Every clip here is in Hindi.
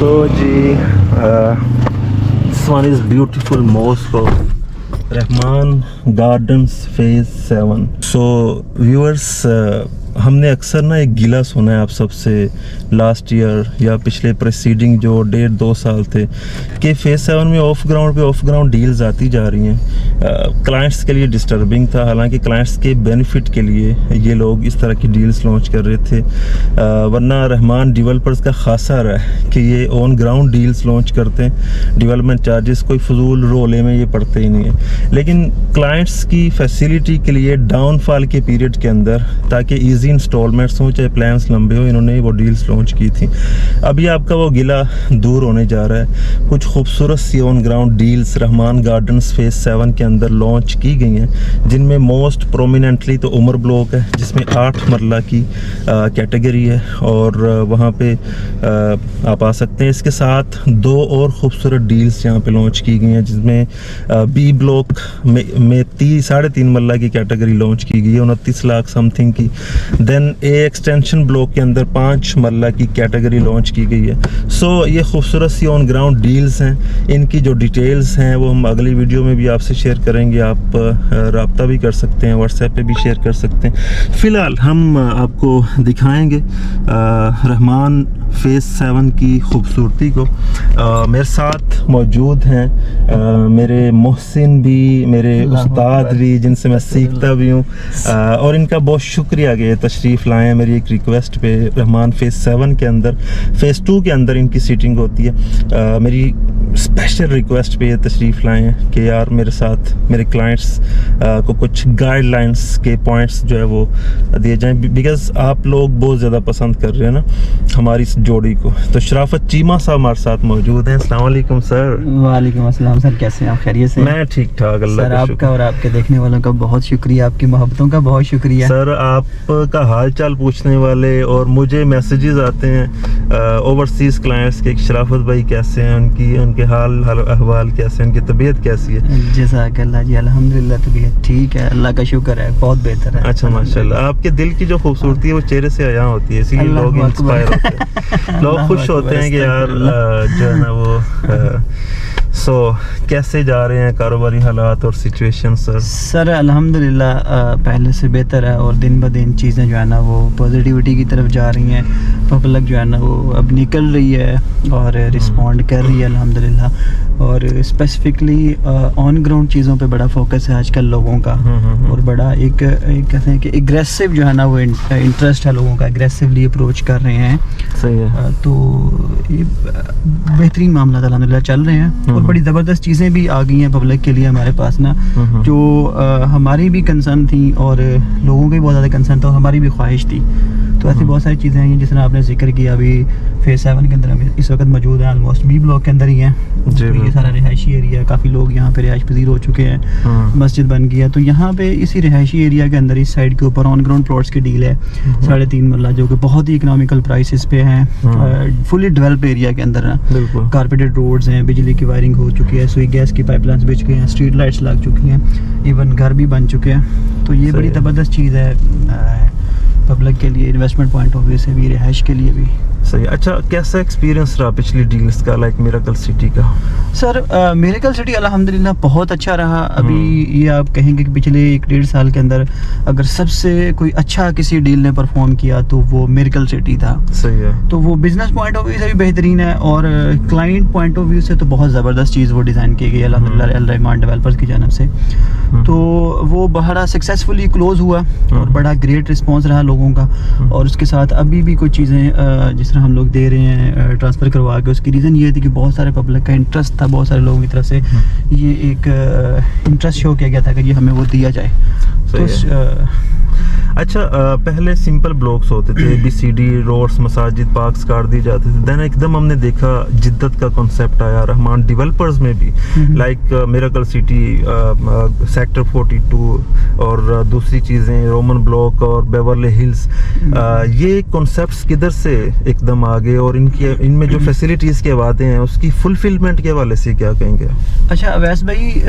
So ji, this one is beautiful mosque of Rahman gardens phase 7। So viewers, हमने अक्सर ना एक गिला सुना है आप सबसे लास्ट ईयर या पिछले प्रेसीडिंग जो 1.5-2 साल थे कि फेज 7 में ऑफ ग्राउंड डील्स आती जा रही हैं। क्लाइंट्स के लिए डिस्टर्बिंग था, हालांकि क्लाइंट्स के बेनिफिट के लिए ये लोग इस तरह की डील्स लॉन्च कर रहे थे, वरना रहमान डेवलपर्स का खासा रहा है कि ये ऑन ग्राउंड डील्स लॉन्च करते हैं। डेवलपमेंट चार्जेस कोई फजूल रोले में ये पड़ते ही नहीं है, लेकिन क्लाइंट्स की फैसिलिटी के लिए डाउनफॉल के पीरियड के अंदर ताकि ईजी इंस्टॉलमेंट्स हो चाहे प्लान्स लंबे हो, इन्होंने वो डील्स लॉन्च की थी। अभी आपका वो गिला दूर होने जा रहा है। कुछ खूबसूरत सी on ground deals Rahman gardens phase 7 के अंदर लॉन्च की गई हैं, जिनमें मोस्ट प्रोमिनेंटली तो उमर ब्लॉक है जिसमें 8 मरला की कैटेगरी है और वहाँ पे आप आ सकते हैं। इसके साथ 2 और ख़ूबसूरत डील्स यहाँ पे लॉन्च की गई हैं, जिसमें बी ब्लॉक में 3.5 मरला की कैटेगरी लॉन्च की गई है 29 लाख समथिंग की। देन ए एक्सटेंशन ब्लॉक के अंदर 5 मरला की कैटेगरी लॉन्च की गई है। सो ये खूबसूरत सी ऑन ग्राउंड डील्स हैं, इनकी जो डिटेल्स हैं वो हम अगली वीडियो में भी आपसे शेयर करेंगे। आप रब्ता भी कर सकते हैं, व्हाट्सएप पे भी शेयर कर सकते हैं। फ़िलहाल हम आपको दिखाएंगे रहमान फेज 7 की खूबसूरती को। मेरे साथ मौजूद हैं मेरे मोहसिन भी, मेरे उस्ताद भी, जिनसे मैं सीखता भी हूँ, और इनका बहुत शुक्रिया कि तशरीफ़ लाए हैं मेरी एक रिक्वेस्ट पे। रहमान फेज 7 के अंदर, फेज़ 2 के अंदर इनकी सीटिंग होती है। मेरी स्पेशल रिक्वेस्ट पे तशरीफ़ लाए हैं कि यार मेरे साथ मेरे क्लाइंट्स को कुछ गाइडलाइंस के पॉइंट्स जो है वो दिए जाएं, बिकॉज़ आप लोग बहुत ज़्यादा पसंद कर रहे हैं ना हमारी इस जोड़ी को। तो शराफत चीमा साहब हमारे साथ मौजूद हैं। अस्सलाम वालेकुम सर। वालेकुम अस्सलाम सर, कैसे हैं आप? खैरियत से? मैं ठीक ठाक, अल्लाह सर का आपका शुक्र। और आपके देखने वालों का बहुत शुक्रिया, आपकी मोहब्बतों का बहुत शुक्रिया। सर आपका हाल चाल पूछने वाले और मुझे मैसेजेस आते हैं ओवरसीज़ क्लाइंट्स के, शराफत भाई कैसे हैं, उनके हाल अहवाल कैसे हैं, उनकी तबीयत कैसी है? जज़ाकल्लाह जी, अल्हम्दुलिल्लाह तबीयत ठीक है, अल्लाह का शुक्र है, बहुत बेहतर है। अच्छा माशाल्लाह। आपके दिल की जो खूबसूरती है वो चेहरे से अयां होती है, इसीलिए लोग इंस्पायर होते हैं, लोग खुश होते हैं कि यार जो है ना वो। सो कैसे जा रहे हैं कारोबारी हालात और सिचुएशन सर? सर अल्हम्दुलिल्लाह पहले से बेहतर है और दिन ब दिन चीज़ें जो है ना वो पॉजिटिविटी की तरफ जा रही हैं। पब्लिक जो है ना वो अब निकल रही है और रिस्पॉन्ड कर रही है अल्हम्दुलिल्लाह। और स्पेसिफिकली ऑन ग्राउंड चीज़ों पे बड़ा फोकस है आजकल लोगों का, और बड़ा एक कहते हैं कि एग्रेसिव जो है ना वो इंटरेस्ट है लोगों का, एग्रेसिवली अप्रोच कर रहे हैं। सही है। तो ये बेहतरीन मामला अल्हम्दुलिल्लाह चल रहे हैं और बड़ी ज़बरदस्त चीज़ें भी आ गई हैं पब्लिक के लिए हमारे पास ना, जो हमारी भी कंसर्न थी और लोगों की बहुत ज़्यादा कंसर्न था, हमारी भी ख्वाहिश थी। तो ऐसी बहुत सारी चीज़ें हैं जिस तरह आपने जिक्र किया। अभी फेज 7 के अंदर हम इस वक्त मौजूद हैं, ऑलमोस्ट बी ब्लॉक के अंदर ही हैं। तो ये सारा रिहायशी एरिया, काफ़ी लोग यहाँ पे रिहाइश पजीर हो चुके हैं, मस्जिद बन गई है। तो यहाँ पे इसी रिहायशी एरिया के अंदर इस साइड के ऊपर ऑन ग्राउंड प्लॉट्स की डील है 3.5 मरला, जो कि बहुत ही इकोनॉमिकल प्राइसेस पे हैं, फुली डेवलप एरिया के अंदर ना। कारपेटेड रोड्स हैं, बिजली की वायरिंग हो चुकी है, सुई गैस की पाइपलाइंस बिछ गई हैं, स्ट्रीट लाइट्स लग चुकी हैं, इवन घर भी बन चुके हैं। तो ये बड़ी ज़बरदस्त चीज़ है पब्लिक के लिए, इन्वेस्टमेंट पॉइंट ऑफ व्यू से भी, रिहाइश के लिए भी। सही। अच्छा, कैसा एक्सपीरियंस रहा पिछली डील्स का, लाइक मिरेकल सिटी का? सर मिरेकल सिटी अल्हम्दुलिल्लाह बहुत अच्छा रहा। अभी ये आप कहेंगे कि पिछले 1-1.5 साल के अंदर अगर सबसे कोई अच्छा किसी डील ने परफॉर्म किया तो वो मिरेकल सिटी था। सही है। तो वो बिजनेस पॉइंट ऑफ व्यू से भी बेहतरीन है और क्लाइंट पॉइंट ऑफ व्यू से तो बहुत ज़बरदस्त चीज़ वो डिज़ाइन की गई अल्हम्दुलिल्लाह अल रहमान डेवलपर्स की जानब से। तो वो बड़ा सक्सेसफुली क्लोज हुआ और बड़ा ग्रेट रिस्पॉन्स रहा लोगों का। और उसके साथ अभी भी कुछ चीज़ें जिस तरह हम लोग दे रहे हैं ट्रांसफ़र करवा के, उसकी रीज़न ये थी कि बहुत सारे पब्लिक का इंटरेस्ट था, बहुत सारे लोगों की तरफ से ये एक इंटरेस्ट शो किया गया था कि ये हमें वो दिया जाए। तो अच्छा, पहले सिंपल ब्लॉक्स होते थे, ABCD रोड्स, मसाजिद, पार्क्स काट दिए जाते थे। देन एकदम हमने देखा जिद्दत का कॉन्सेप्ट आया रहमान डेवलपर्स में भी, लाइक मिरेकल सिटी, सेक्टर 42 और दूसरी चीज़ें रोमन ब्लॉक और बेवर्ली हिल्स। ये कॉन्सेप्ट्स किधर से एकदम आ गए और इनमें जो फैसिलिटीज़ के वादे हैं उसकी फुलफिलमेंट के हवाले से क्या कहेंगे? अच्छा अवैस भाई,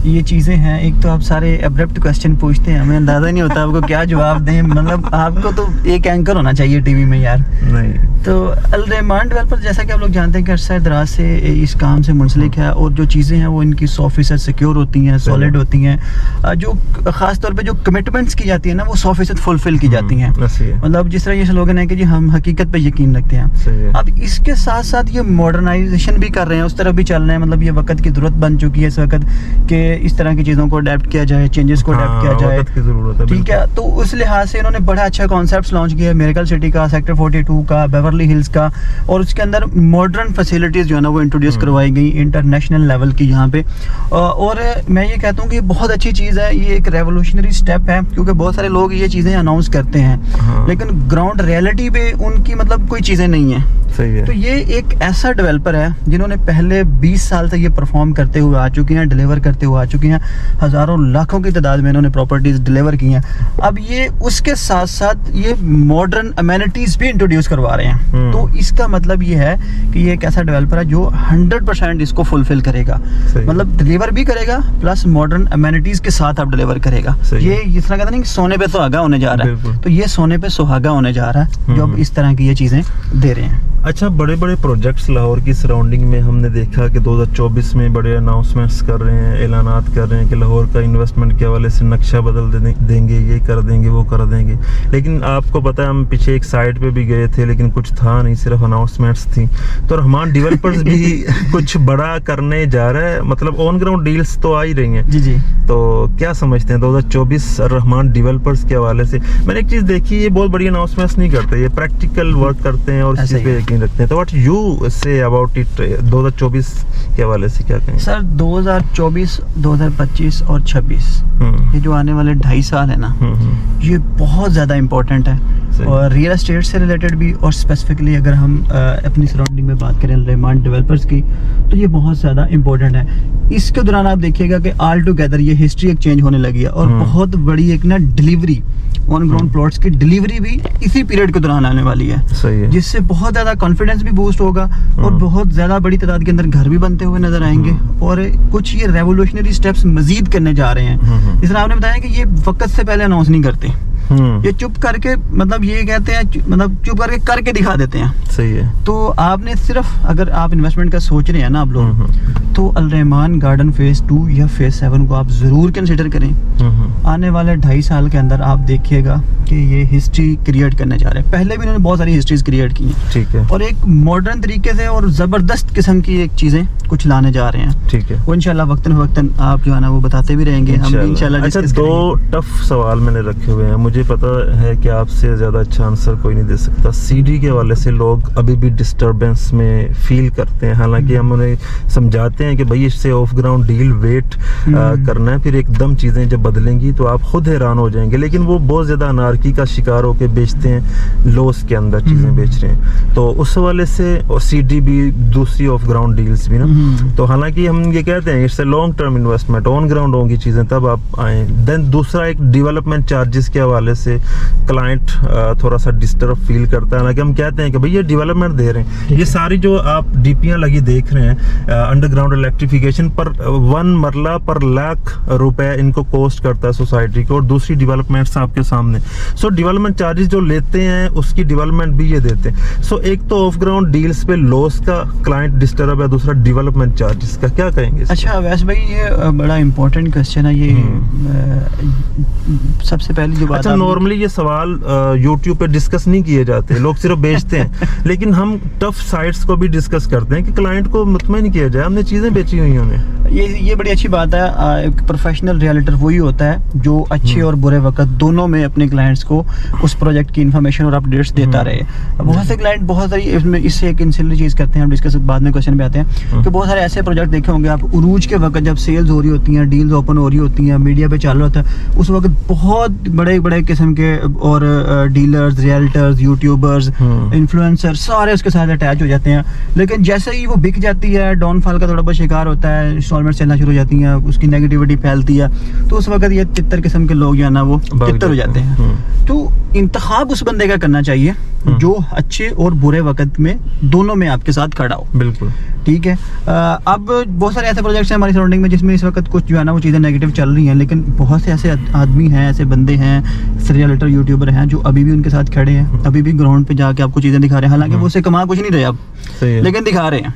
ये चीज़ें हैं। एक तो आप सारे अब्रप्ट क्वेश्चन पूछते हैं, हमें अंदाज़ा नहीं होता आपको क्या जवाब दें। मतलब आपको तो एक एंकर होना चाहिए टीवी में यार। नहीं तो अल रहमान डेवलपर, जैसा कि आप लोग जानते हैं कि अरसा दराज से इस काम से मुंसलिक है, और जो चीज़ें हैं वो इनकी 100% सिक्योर होती हैं, सॉलिड होती हैं। जो ख़ास तौर पे जो कमिटमेंट्स की जाती है ना, वो 100% फुलफिल की जाती हैं। मतलब जिस तरह ये स्लोगन है कि जी हम हकीकत पे यकीन रखते हैं। अब इसके साथ साथ ये मॉडर्नाइजेशन भी कर रहे हैं, उस तरफ भी चल रहे हैं। मतलब ये वक्त की ज़रूरत बन चुकी है इस वक्त कि इस तरह की चीज़ों को अडेप्ट किया जाए, चेंजेस को अडेप्ट किया जाए, ठीक है। तो उस लिहाज से इन्होंने बड़ा अच्छा कॉन्सेप्ट लॉन्च किया है, मिरेकल सिटी का, सेक्टर 42 का, बेवर्ली हिल्स का, और उसके अंदर मॉडर्न फैसिलिटीज़ जो है ना वो इंट्रोड्यूस करवाई गई इंटरनेशनल लेवल की यहाँ पे। और मैं ये कहता हूँ कि बहुत अच्छी चीज़ है, ये एक रेवोल्यूशनरी स्टेप है, क्योंकि बहुत सारे लोग ये चीज़ें अनाउंस करते हैं लेकिन ग्राउंड रियलिटी पे उनकी मतलब कोई चीज़ें नहीं है। सही है। तो ये एक ऐसा डेवलपर है जिन्होंने पहले 20 साल से ये परफॉर्म करते हुए आ चुके हैं, डिलीवर करते हुए आ चुके हैं, हज़ारों लाखों की तादाद में इन्होंने प्रॉपर्टीज़ डिलीवर की हैं। अब ये उसके साथ साथ ये मॉडर्न अमेनिटीज़ भी इंट्रोड्यूस करवा रहे हैं। तो इसका मतलब ये है कि ये एक ऐसा डेवलपर है जो 100% इसको फुलफिल करेगा, मतलब डिलीवर भी करेगा प्लस मॉडर्न अमेनिटीज़ के साथ आप डिलीवर करेगा। ये इस तरह कहते हैं कि सोने पे सुहागा होने जा रहा है, तो ये सोने पे सुहागा होने जा रहा है जो अब इस तरह की ये चीज़ें दे रहे हैं। अच्छा, बड़े बड़े प्रोजेक्ट्स लाहौर की सराउंडिंग में हमने देखा कि 2024 में बड़े अनाउंसमेंट्स कर रहे हैं, ऐलानात कर रहे हैं कि लाहौर का इन्वेस्टमेंट के हवाले से नक्शा बदल देंगे, ये कर देंगे, वो कर देंगे। लेकिन आपको पता है हम पीछे एक साइट पे भी गए थे लेकिन कुछ था नहीं, सिर्फ अनाउंसमेंट्स थी। तो रहमान डेवलपर्स भी कुछ बड़ा करने जा रहा है, मतलब ऑन ग्राउंड डील्स तो आ ही रही हैं। जी जी। तो क्या समझते हैं 2024 रहमान डेवलपर्स के हवाले से? मैंने एक चीज़ देखी, ये बहुत बड़ी अनाउंसमेंट्स नहीं करते, ये प्रैक्टिकल वर्क करते हैं और इस चीज़ पे यकीन रखते हैं। तो what you say about it 2024 के हवाले से क्या कहेंगे? सर 2024, 2025 और 26 ये जो आने वाले 2.5 साल है ना, ये बहुत ज़्यादा इम्पोर्टेंट है, और रियल एस्टेट से रिलेटेड भी, और स्पेसिफिकली अगर हम अपनी सराउंडिंग में बात करें रहमान डेवलपर्स की, तो ये बहुत ज़्यादा इम्पोर्टेंट है। इसके दौरान आप देखिएगा कि ऑल टुगेदर ये हिस्ट्री एक चेंज होने लगी है, और बहुत बड़ी एक ना डिलीवरी, ऑन ग्राउंड प्लॉट्स की डिलीवरी भी इसी पीरियड के दौरान आने वाली है। सही है। जिससे बहुत ज़्यादा कॉन्फिडेंस भी बूस्ट होगा और बहुत ज़्यादा बड़ी तादाद के अंदर घर भी बनते हुए नजर आएंगे, और कुछ ये रेवोल्यूशनरी स्टेप्स मजीद करने जा रहे हैं। जिस तरह आपने बताया कि ये वक्त से पहले अनाउंस नहीं करते, ये चुप करके, मतलब ये कहते हैं मतलब चुप करके दिखा देते हैं। सही है। तो आपने सिर्फ, अगर आप इन्वेस्टमेंट का सोच रहे हैं ना आप लोग, तो अल रहमान गार्डन फेज 2 या फेज 7 को आप जरूर कंसिडर करें। आने वाले 2.5 साल के अंदर आप देखिएगा कि ये हिस्ट्री क्रिएट करने जा रहे हैं। पहले भी इन्होंने बहुत सारी हिस्ट्रीज क्रिएट की हैं, ठीक है, और एक मॉडर्न तरीके से और जबरदस्त किस्म की एक चीजें कुछ लाने जा रहे हैं, ठीक है। वो इंशाल्लाह वक्तन फवक्तन आप जो है ना वो बताते भी रहेंगे, हम भी इंशाल्लाह। अच्छा, 2 टफ सवाल मैंने रखे हुए हैं, मुझे पता है कि आपसे ज्यादा अच्छा आंसर कोई नहीं दे सकता। सीडी के हवाले से लोग अभी भी डिस्टर्बेंस में फील करते हैं, हालांकि हम उन्हें समझाते हैं कि भाई इससे ऑफ ग्राउंड डील वेट करना है, फिर एकदम चीजें जब बदलेंगी तो आप खुद हैरान हो जाएंगे। लेकिन वो बहुत ज्यादा अनारकी का शिकार होकर बेचते हैं, लॉस के अंदर चीजें बेच रहे हैं। तो उस हवाले से, और सीडी भी, दूसरी ऑफ ग्राउंड डील्स भी ना, तो हालांकि हम ये कहते हैं it's a long term investment, on ground होंगी चीजें तब आप आए। देन दूसरा एक डेवलपमेंट चार्जेस के हवाले से क्लाइंट थोड़ा सा डिस्टर्ब फील करता है, हालांकि हम कहते हैं कि भाई ये डेवलपमेंट दे रहे हैं। ये सारी जो आप डीपीयां लगी देख रहे हैं अंडरग्राउंड इलेक्ट्रिफिकेशन पर 1 मरला पर लाख रुपए इनको कॉस्ट करता है सोसाइटी को, और दूसरी डेवलपमेंट्स आपके सामने। सो डेवलपमेंट चार्जेस जो लेते हैं उसकी डेवलपमेंट भी ये देते हैं। सो एक तो ऑफ ग्राउंड डील्स पे लॉस का क्लाइंट डिस्टर्ब है, दूसरा डेवलपमेंट चार्जेस का, क्या कहेंगे? अच्छा वैसे भाई ये बड़ा इंपॉर्टेंट क्वेश्चन है ये। सबसे पहली जो बात, अच्छा नॉर्मली ये सवाल YouTube पे डिस्कस नहीं किए जाते, लोग सिर्फ बेचते हैं लेकिन हम टफ साइट्स को भी डिस्कस करते हैं कि क्लाइंट को मुतमईन किया जाए, हमने चीजें बेची हुई हैं। ये बड़ी अच्छी बात है। एक प्रोफेशनल रियल्टर वही होता है जो अच्छे और बुरे वक्त दोनों में अपने क्लाइंट्स को उस प्रोजेक्ट की इन्फॉर्मेशन और अपडेट्स देता रहे। बहुत से क्लाइंट बहुत सारी इससे एक इंसिलरी चीज़ करते हैं, हम डिस्कस बाद में क्वेश्चन पे आते हैं कि बहुत सारे ऐसे प्रोजेक्ट देखे होंगे आप, उरूज के वक्त जब सेल्स हो रही होती हैं, डील्स ओपन हो रही होती हैं, मीडिया पे चल रहा होता है, उस वक्त बहुत बड़े बड़े किस्म के और डीलर्स, रियल्टर्स, यूट्यूबर्स, इन्फ्लुएंसर सारे उसके साथ अटैच हो जाते हैं। लेकिन जैसे ही वो बिक जाती है, डाउनफॉल का थोड़ा बहुत शिकार होता है, इंस्टॉलमेंट चलना शुरू हो जाती हैं, उसकी नेगेटिविटी फैलती है, तो उस वक्त ये तितर किस्म के लोग जो है ना वो तितर हो जाते हैं। तो इंतखाब उस बंदे का करना चाहिए जो अच्छे और बुरे वक्त में दोनों में आपके साथ खड़ा हो। बिल्कुल ठीक है। अब बहुत सारे ऐसे प्रोजेक्ट्स हैं हमारी सराउंडिंग में जिसमें इस वक्त कुछ जो है ना वो चीज़ें नेगेटिव चल रही हैं, लेकिन बहुत से ऐसे आदमी हैं, ऐसे बंदे हैं, रियलिटर यूट्यूबर हैं जो अभी भी उनके साथ खड़े हैं, अभी भी ग्राउंड पे जाके आपको चीज़ें दिखा रहे हैं, हालांकि वो उससे कमा कुछ नहीं रहे अब, लेकिन दिखा रहे हैं।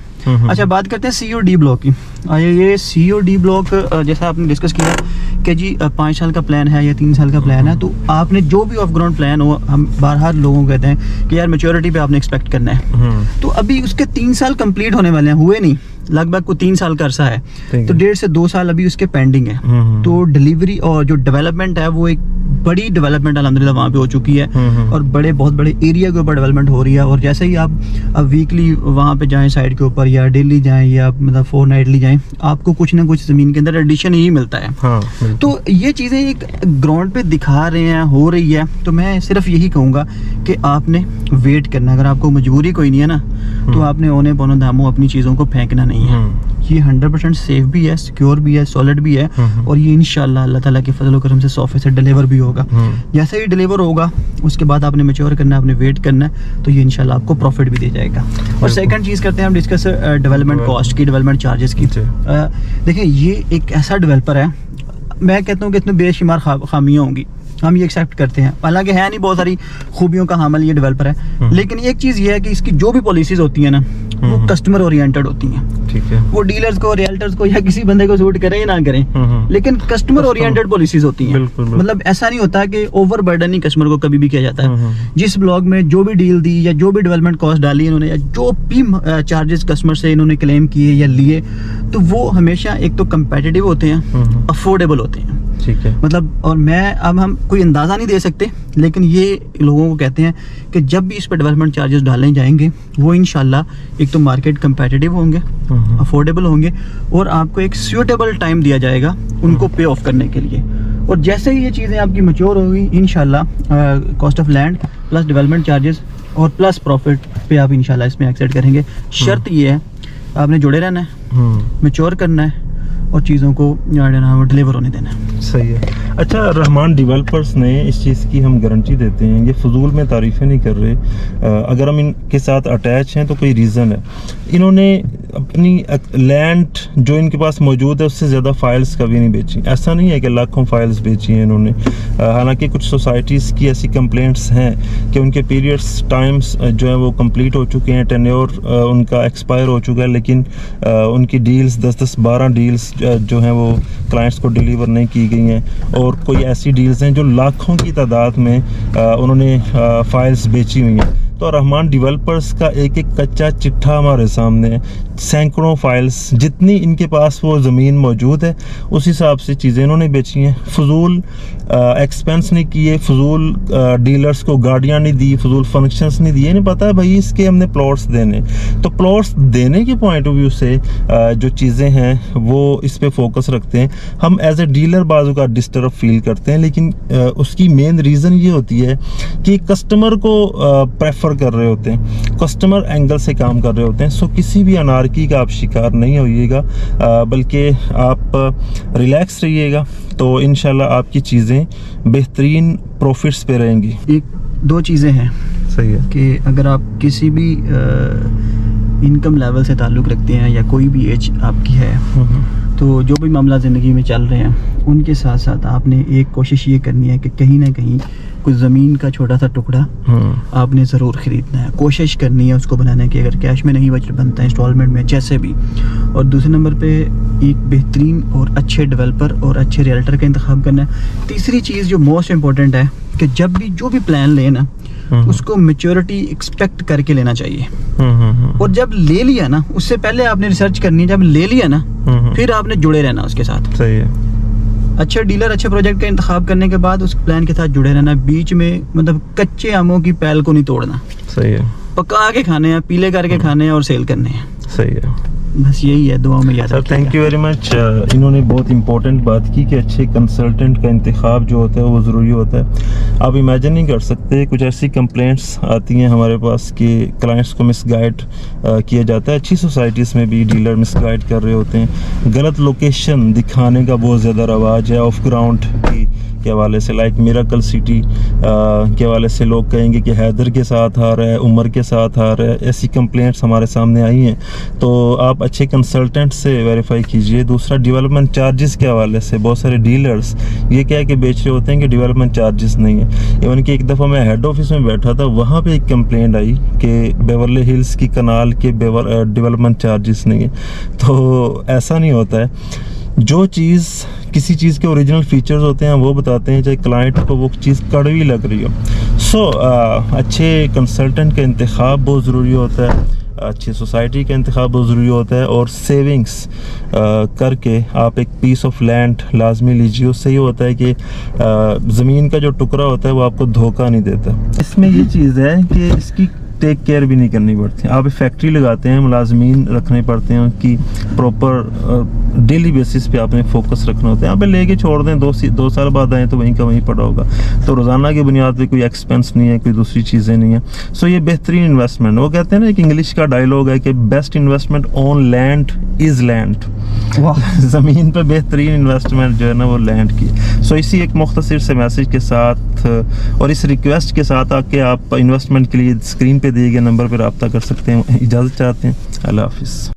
अच्छा, बात करते हैं CO-D ब्लॉक की। ये CO-D ब्लॉक जैसा आपने डिस्कस किया कि जी 5 साल का प्लान है या 3 साल का प्लान है, तो आपने जो भी ऑफ ग्राउंड प्लान हो, हम बारहा लोगों को कहते हैं कि यार मैच्योरिटी पे आपने एक्सपेक्ट करना है। तो अभी उसके 3 साल कंप्लीट होने वाले हैं, हुए नहीं, लगभग को 3 साल का अरसा है, तो 1.5 से 2 साल अभी उसके पेंडिंग है। तो डिलीवरी और जो डेवलपमेंट है वो एक बड़ी डेवलपमेंट अल्हम्दुलिल्लाह वहाँ पे हो चुकी है, और बहुत बड़े एरिया के ऊपर डेवलपमेंट हो रही है। और जैसे ही आप वीकली वहाँ पे जाएं साइड के ऊपर, या डेली जाएं, या मतलब फोर्टनाइटली जाएं, आपको कुछ ना कुछ ज़मीन के अंदर एडिशन ही मिलता है। तो ये चीज़ें एक ग्राउंड पे दिखा रहे हैं, हो रही है। तो मैं सिर्फ यही कहूँगा कि आपने वेट करना, अगर आपको मजबूरी कोई नहीं है ना, तो आपने ओने पौने दामों अपनी चीज़ों को फेंकना नहीं है। ये 100% सेफ भी है, सिक्योर भी है, सॉलिड भी है, और ये इंशाल्लाह अल्लाह ताला के फजल करम से 100% डिलीवर भी होगा। जैसे ही डिलीवर होगा उसके बाद आपने मैच्योर करना है, आपने वेट करना है, तो ये इंशाल्लाह आपको प्रॉफिट भी दे जाएगा। और सेकंड चीज़ करते हैं हम डिस्कस डेवलपमेंट कॉस्ट की, डेवलपमेंट चार्जेस की। देखिए, ये एक ऐसा डेवलपर है, मैं कहता हूँ कि इसमें बेशुमार खामियाँ होंगी, हम ये एक्सेप्ट करते हैं, हालांकि है नहीं, बहुत सारी खूबियों का हामिल ये डेवलपर है। लेकिन एक चीज़ ये है कि इसकी जो भी पॉलिसीज होती है ना, वो कस्टमर ओरिएंटेड होती हैं। ठीक है, वो डीलर्स को, रियल्टर्स को या किसी बंदे को सूट करें या ना करें, लेकिन कस्टमर ओरिएंटेड पॉलिसीज होती हैं। मतलब ऐसा नहीं होता कि ओवर बर्डन ही कस्टमर को कभी भी किया जाता है। जिस ब्लॉग में जो भी डील दी या जो भी डेवलपमेंट कॉस्ट डाली इन्होंने, या जो भी चार्जेस कस्टमर से इन्होंने क्लेम किए या लिए, तो वो हमेशा एक तो कंपेटिटिव होते हैं, अफोर्डेबल होते हैं। ठीक है, मतलब, और मैं अब हम कोई अंदाज़ा नहीं दे सकते, लेकिन ये लोगों को कहते हैं कि जब भी इस पर डेवलपमेंट चार्जेस डाले जाएंगे, वो इंशाल्लाह एक तो मार्केट कंपेटिटिव होंगे, अफोर्डेबल होंगे, और आपको एक सूटेबल टाइम दिया जाएगा उनको पे ऑफ करने के लिए। और जैसे ही ये चीज़ें आपकी मैच्योर होगी, इंशाल्लाह cost of land plus development charges और प्लस प्रॉफिट पे आप इंशाल्लाह इसमें एक्सेप्ट करेंगे। शर्त ये है, आपने जुड़े रहना है, मैच्योर करना है, और चीज़ों को डिलीवर होने देना है। सही है। अच्छा, रहमान डेवलपर्स ने इस चीज़ की हम गारंटी देते हैं, ये फजूल में तारीफ़ें नहीं कर रहे, अगर हम इनके साथ अटैच हैं तो कोई रीज़न है। इन्होंने अपनी लैंड जो इनके पास मौजूद है उससे ज़्यादा फाइल्स कभी नहीं बेची। ऐसा नहीं है कि लाखों फाइल्स बेची हैं इन्होंने। हालांकि कुछ सोसाइटीज़ की ऐसी कंप्लेंट्स हैं कि उनके पीरियड्स टाइम्स जो है वो कंप्लीट हो चुके हैं, टेन्योर उनका एक्सपायर हो चुका है, लेकिन उनकी डील्स 10-10, 12 डील्स जो हैं वो क्लाइंट्स को डिलीवर नहीं की गई हैं। और कोई ऐसी डील्स हैं जो लाखों की तादाद में उन्होंने फाइल्स बेची हुई हैं। तो रहमान डेवलपर्स का एक एक कच्चा चिट्ठा हमारे सामने है, सैकड़ों फाइल्स, जितनी इनके पास वो ज़मीन मौजूद है उस हिसाब से चीज़ें इन्होंने बेची हैं। फजूल एक्सपेंस नहीं किए, फजूल डीलर्स को गाड़ियाँ नहीं दी, फजूल फंक्शंस नहीं दिए। नहीं पता है भाई इसके हमने प्लॉट्स देने, तो प्लॉट्स देने के पॉइंट ऑफ व्यू से जो चीज़ें हैं वो इस पे फोकस रखते हैं। हम एज ए डीलर बाजू का डिस्टर्ब फील करते हैं, लेकिन उसकी मेन रीज़न ये होती है कि कस्टमर को प्रेफर कर रहे होते हैं, कस्टमर एंगल से काम कर रहे होते हैं। सो किसी भी अनारकी का आप शिकार नहीं होइएगा, बल्कि आप रिलैक्स रहिएगा, तो इंशाल्लाह आपकी चीज़ें बेहतरीन प्रॉफिट्स पे रहेंगी। एक दो चीज़ें हैं, सही है, कि अगर आप किसी भी इनकम लेवल से ताल्लुक़ रखते हैं या कोई भी एज आपकी है, तो जो भी मामला ज़िंदगी में चल रहे हैं उनके साथ साथ आपने एक कोशिश ये करनी है कि कहीं ना कहीं कुछ ज़मीन का छोटा सा टुकड़ा आपने ज़रूर ख़रीदना है, कोशिश करनी है उसको बनाने की, अगर कैश में नहीं बनता है इंस्टॉलमेंट में जैसे भी। और दूसरे नंबर पे एक बेहतरीन और अच्छे डेवलपर और अच्छे रियल्टर का इंतखाब करना है। तीसरी चीज़ जो मोस्ट इम्पोर्टेंट है कि जब भी जो भी प्लान लेना उसको मैच्योरिटी एक्सपेक्ट करके लेना चाहिए। और जब ले लिया ना, उससे पहले आपने रिसर्च करनी है, जब ले लिया ना फिर आपने जुड़े रहना उसके साथ। सही है। अच्छे डीलर, अच्छे प्रोजेक्ट का इंतखाब करने के बाद उस प्लान के साथ जुड़े रहना, बीच में मतलब कच्चे आमों की पैल को नहीं तोड़ना। सही है। पका के खाने हैं, पीले करके खाने हैं और सेल करने हैं। सही है। बस यही है, दुआ में याद सर रखिएगा। Thank you very much. इन्होंने बहुत इंपॉर्टेंट बात की कि अच्छे कंसल्टेंट का इंतखाब जो होता है वो ज़रूरी होता है। आप इमेजिन नहीं कर सकते, कुछ ऐसी कंप्लेंट्स आती हैं हमारे पास कि क्लाइंट्स को मिसगाइड किया जाता है। अच्छी सोसाइटीज़ में भी डीलर मिसगाइड कर रहे होते हैं। गलत लोकेशन दिखाने का बहुत ज़्यादा रवाज है ऑफ ग्राउंड की के हवाले से, लाइक मिरेकल सिटी के हवाले से लोग कहेंगे कि हैदर के साथ आ रहा है, उमर के साथ आ रहा है। ऐसी कंप्लेंट्स हमारे सामने आई हैं, तो आप अच्छे कंसल्टेंट से वेरीफाई कीजिए। दूसरा, डेवलपमेंट चार्जेस के हवाले से बहुत सारे डीलर्स ये क्या है कि बेच रहे होते हैं कि डेवलपमेंट चार्जेस नहीं है। इवन कि एक दफ़ा मैं हेड ऑफिस में बैठा था, वहाँ पे एक कंप्लेंट आई कि बेवर्ली हिल्स की कनाल के डेवलपमेंट चार्जेस नहीं है। तो ऐसा नहीं होता है। जो चीज़ किसी चीज़ के ओरिजिनल फीचर्स होते हैं वो बताते हैं, चाहे क्लाइंट को वो चीज़ कड़वी लग रही हो। अच्छे कंसल्टेंट का इंतखाब बहुत ज़रूरी होता है, अच्छी सोसाइटी का इंतखाब बहुत ज़रूरी होता है, और सेविंग्स करके आप एक पीस ऑफ लैंड लाजमी लीजिए। उससे ये होता है कि ज़मीन का जो टुकड़ा होता है वो आपको धोखा नहीं देता। इसमें ये चीज़ है कि इसकी टेक केयर भी नहीं करनी पड़ती। आप एक फैक्ट्री लगाते हैं, मुलाजमीन रखने पड़ते हैं, उनकी प्रॉपर डेली बेसिस पे आपने फोकस रखना होता है। यहाँ पे लेके छोड़ दें, 2 साल बाद आए तो वहीं का वहीं पड़ा होगा। तो रोज़ाना की बुनियाद पे कोई एक्सपेंस नहीं है, कोई दूसरी चीज़ें नहीं है। सो ये बेहतरीन इन्वेस्टमेंट। वो कहते हैं ना, एक इंग्लिश का डायलॉग है कि best investment on land is land. ज़मीन पे बेहतरीन इन्वेस्टमेंट जो है ना वो लैंड की। सो इसी एक मुख्तसर से मैसेज के साथ और इस रिक्वेस्ट के साथ आके आप इन्वेस्टमेंट के लिए स्क्रीन पे दिए गए नंबर पर रब्ता कर सकते हैं। इजाज़त चाहते हैं। अल्लाह हाफिज़।